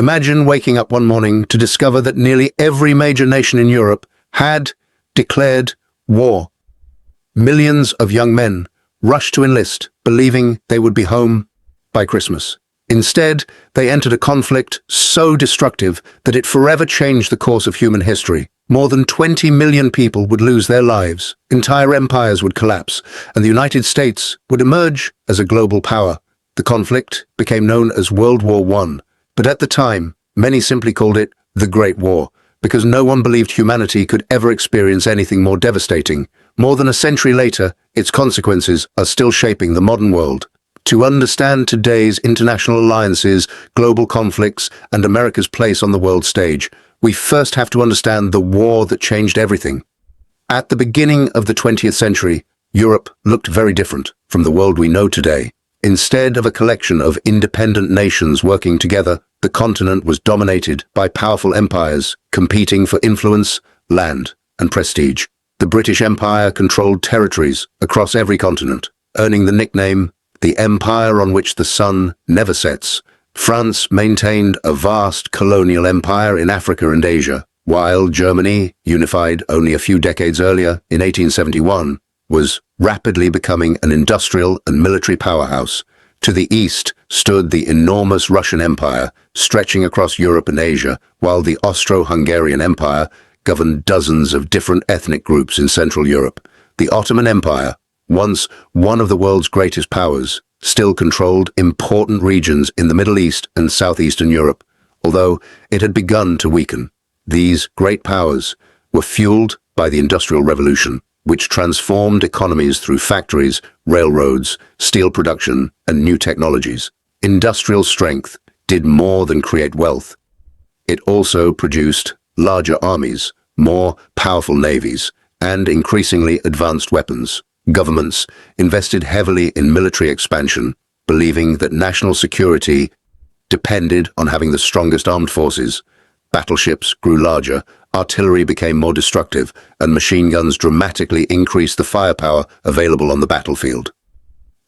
Imagine waking up one morning to discover that nearly every major nation in Europe had declared war. Millions of young men rushed to enlist, believing they would be home by Christmas. Instead, they entered a conflict so destructive that it forever changed the course of human history. More than 20 million people would lose their lives, entire empires would collapse, and the United States would emerge as a global power. The conflict became known as World War I, but at the time, many simply called it the Great War, because no one believed humanity could ever experience anything more devastating. More than a century later, its consequences are still shaping the modern world. To understand today's international alliances, global conflicts, and America's place on the world stage, we first have to understand the war that changed everything. At the beginning of the 20th century, Europe looked very different from the world we know today. Instead of a collection of independent nations working together, the continent was dominated by powerful empires competing for influence, land, and prestige. The British Empire controlled territories across every continent, earning the nickname the Empire on which the sun never sets. France maintained a vast colonial empire in Africa and Asia, while Germany, unified only a few decades earlier in 1871, was rapidly becoming an industrial and military powerhouse. To the east stood the enormous Russian Empire, stretching across Europe and Asia, while the Austro-Hungarian Empire governed dozens of different ethnic groups in Central Europe. The Ottoman Empire, once one of the world's greatest powers, still controlled important regions in the Middle East and southeastern Europe, although it had begun to weaken. These great powers were fueled by the Industrial Revolution, which transformed economies through factories, railroads, steel production, and new technologies. Industrial strength did more than create wealth. It also produced larger armies, more powerful navies, and increasingly advanced weapons. Governments invested heavily in military expansion, believing that national security depended on having the strongest armed forces. Battleships grew larger, artillery became more destructive, and machine guns dramatically increased the firepower available on the battlefield.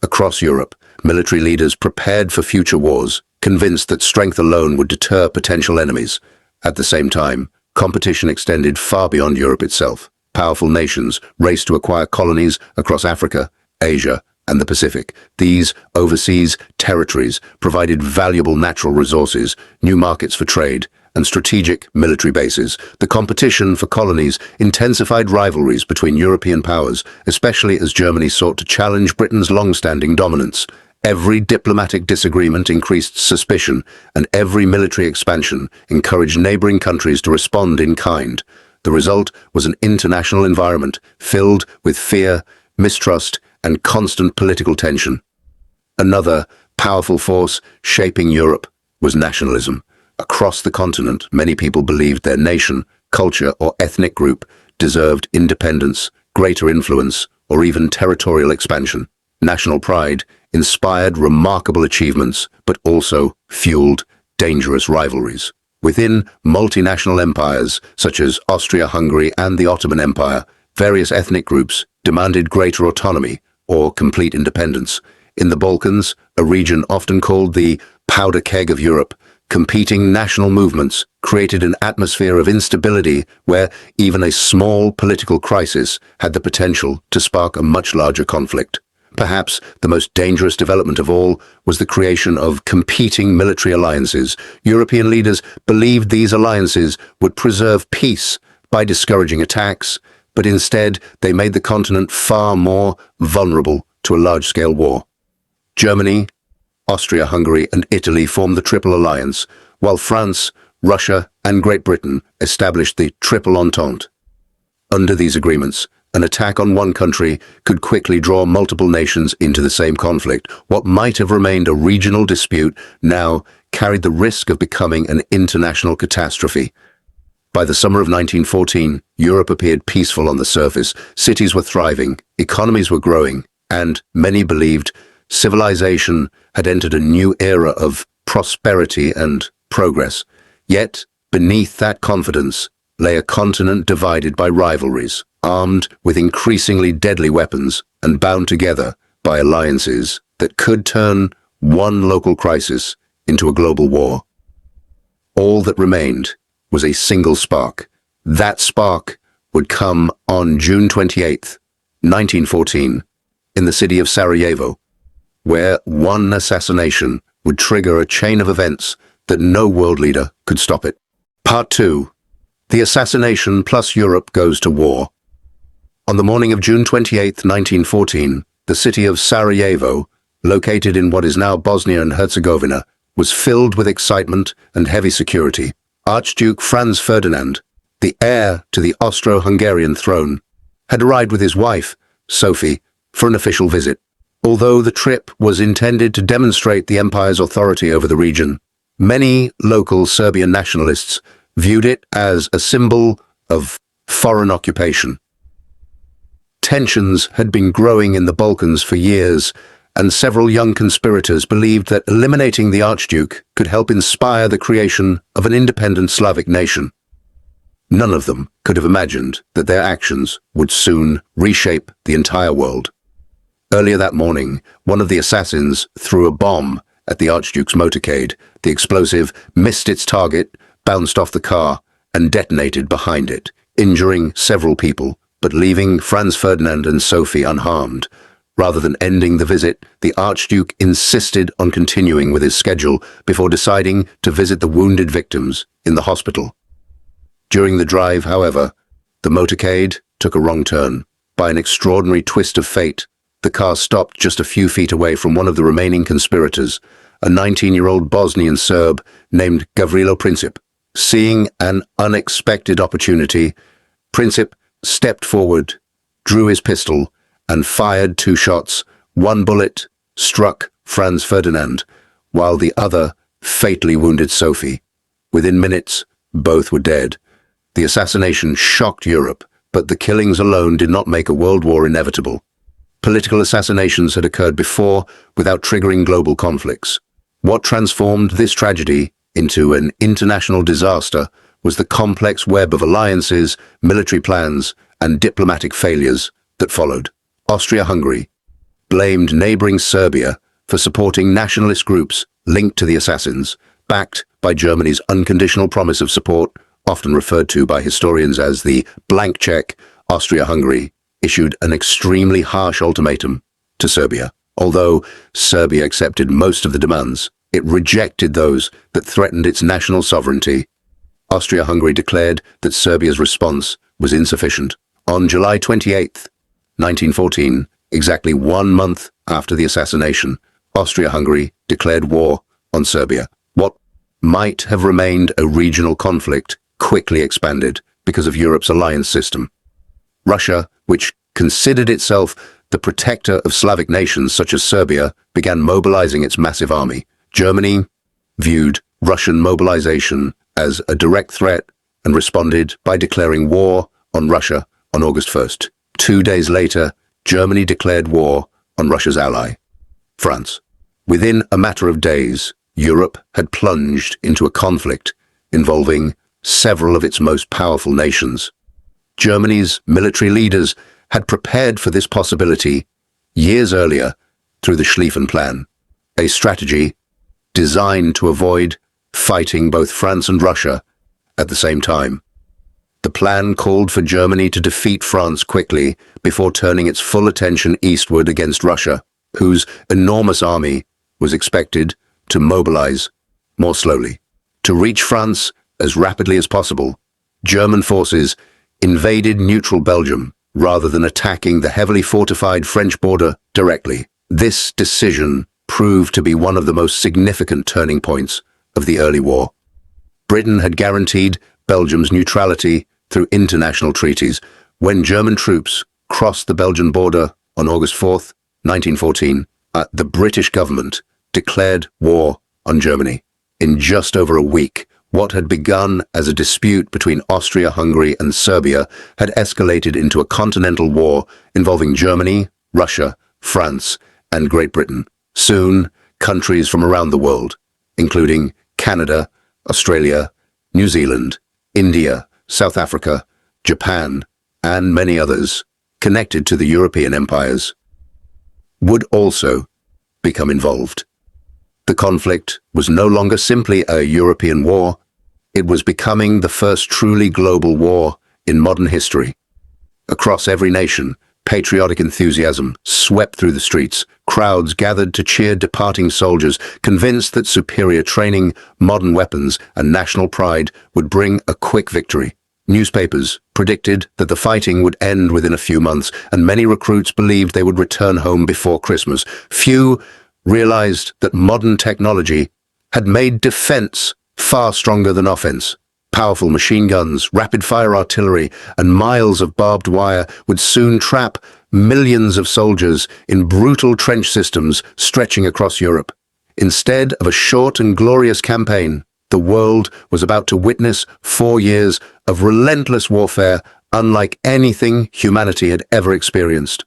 Across Europe, military leaders prepared for future wars, convinced that strength alone would deter potential enemies. At the same time, competition extended far beyond Europe itself. Powerful nations raced to acquire colonies across Africa, Asia, and the Pacific. These overseas territories provided valuable natural resources, new markets for trade, and strategic military bases. The competition for colonies intensified rivalries between European powers, especially as Germany sought to challenge Britain's long-standing dominance. Every diplomatic disagreement increased suspicion, and every military expansion encouraged neighboring countries to respond in kind. The result was an international environment filled with fear, mistrust, and constant political tension. Another powerful force shaping Europe was nationalism. Across the continent, many people believed their nation, culture, or ethnic group deserved independence, greater influence, or even territorial expansion. National pride inspired remarkable achievements, but also fueled dangerous rivalries. Within multinational empires, such as Austria-Hungary and the Ottoman Empire, various ethnic groups demanded greater autonomy or complete independence. In the Balkans, a region often called the powder keg of Europe, competing national movements created an atmosphere of instability where even a small political crisis had the potential to spark a much larger conflict. Perhaps the most dangerous development of all was the creation of competing military alliances. European leaders believed these alliances would preserve peace by discouraging attacks, but instead they made the continent far more vulnerable to a large-scale war. Germany, Austria-Hungary, and Italy formed the Triple Alliance, while France, Russia, and Great Britain established the Triple Entente. Under these agreements, an attack on one country could quickly draw multiple nations into the same conflict. What might have remained a regional dispute now carried the risk of becoming an international catastrophe. By the summer of 1914, Europe appeared peaceful on the surface. Cities were thriving, economies were growing, and many believed civilization had entered a new era of prosperity and progress. Yet, beneath that confidence lay a continent divided by rivalries, armed with increasingly deadly weapons and bound together by alliances that could turn one local crisis into a global war. all that remained was a single spark. That spark would come on June 28th, 1914, in the city of Sarajevo, where one assassination would trigger a chain of events that no world leader could stop it. Part 2. The assassination plus Europe goes to war. On the morning of June 28, 1914, the city of Sarajevo, located in what is now Bosnia and Herzegovina, was filled with excitement and heavy security. Archduke Franz Ferdinand, the heir to the Austro-Hungarian throne, had arrived with his wife, Sophie, for an official visit. Although the trip was intended to demonstrate the empire's authority over the region, many local Serbian nationalists viewed it as a symbol of foreign occupation. Tensions had been growing in the Balkans for years, and several young conspirators believed that eliminating the Archduke could help inspire the creation of an independent Slavic nation. None of them could have imagined that their actions would soon reshape the entire world. Earlier that morning, one of the assassins threw a bomb at the Archduke's motorcade. The explosive missed its target, bounced off the car, and detonated behind it, injuring several people, but leaving Franz Ferdinand and Sophie unharmed. Rather than ending the visit, the Archduke insisted on continuing with his schedule before deciding to visit the wounded victims in the hospital. During the drive, however, the motorcade took a wrong turn. By an extraordinary twist of fate, the car stopped just a few feet away from one of the remaining conspirators, a 19-year-old Bosnian Serb named Gavrilo Princip. Seeing an unexpected opportunity, Princip stepped forward, drew his pistol, and fired 2 shots. One bullet struck Franz Ferdinand, while the other fatally wounded Sophie. Within minutes, both were dead. The assassination shocked Europe, but the killings alone did not make a world war inevitable. Political assassinations had occurred before without triggering global conflicts. What transformed this tragedy into an international disaster was the complex web of alliances, military plans, and diplomatic failures that followed. Austria-Hungary blamed neighboring Serbia for supporting nationalist groups linked to the assassins, backed by Germany's unconditional promise of support, often referred to by historians as the blank check. Austria-Hungary issued an extremely harsh ultimatum to Serbia. Although Serbia accepted most of the demands, it rejected those that threatened its national sovereignty. Austria-Hungary declared that Serbia's response was insufficient. On July 28, 1914, exactly 1 month after the assassination, Austria-Hungary declared war on Serbia. What might have remained a regional conflict quickly expanded because of Europe's alliance system. Russia, which considered itself the protector of Slavic nations such as Serbia, began mobilizing its massive army. Germany viewed Russian mobilization as a direct threat and responded by declaring war on Russia on August 1st. 2 days later, Germany declared war on Russia's ally, France. Within a matter of days, Europe had plunged into a conflict involving several of its most powerful nations. Germany's military leaders had prepared for this possibility years earlier through the Schlieffen Plan, a strategy designed to avoid fighting both France and Russia at the same time. The plan called for Germany to defeat France quickly before turning its full attention eastward against Russia, whose enormous army was expected to mobilize more slowly. To reach France as rapidly as possible, German forces invaded neutral Belgium rather than attacking the heavily fortified French border directly. This decision proved to be one of the most significant turning points of the early war. Britain had guaranteed Belgium's neutrality through international treaties. When German troops crossed the Belgian border on August 4th, 1914, the British government declared war on Germany. In just over a week, what had begun as a dispute between Austria-Hungary and Serbia had escalated into a continental war involving Germany, Russia, France, and Great Britain. Soon, countries from around the world, including Canada, Australia, New Zealand, India, South Africa, Japan, and many others connected to the European empires, would also become involved. The conflict was no longer simply a European war, It was becoming the first truly global war in modern history. Across every nation, patriotic enthusiasm swept through the streets. Crowds gathered to cheer departing soldiers, convinced that superior training, modern weapons, and national pride would bring a quick victory. Newspapers predicted that the fighting would end within a few months, and many recruits believed they would return home before Christmas. Few realized that modern technology had made defense far stronger than offense. Powerful machine guns, rapid-fire artillery, and miles of barbed wire would soon trap millions of soldiers in brutal trench systems stretching across Europe. Instead of a short and glorious campaign, the world was about to witness 4 years of relentless warfare unlike anything humanity had ever experienced.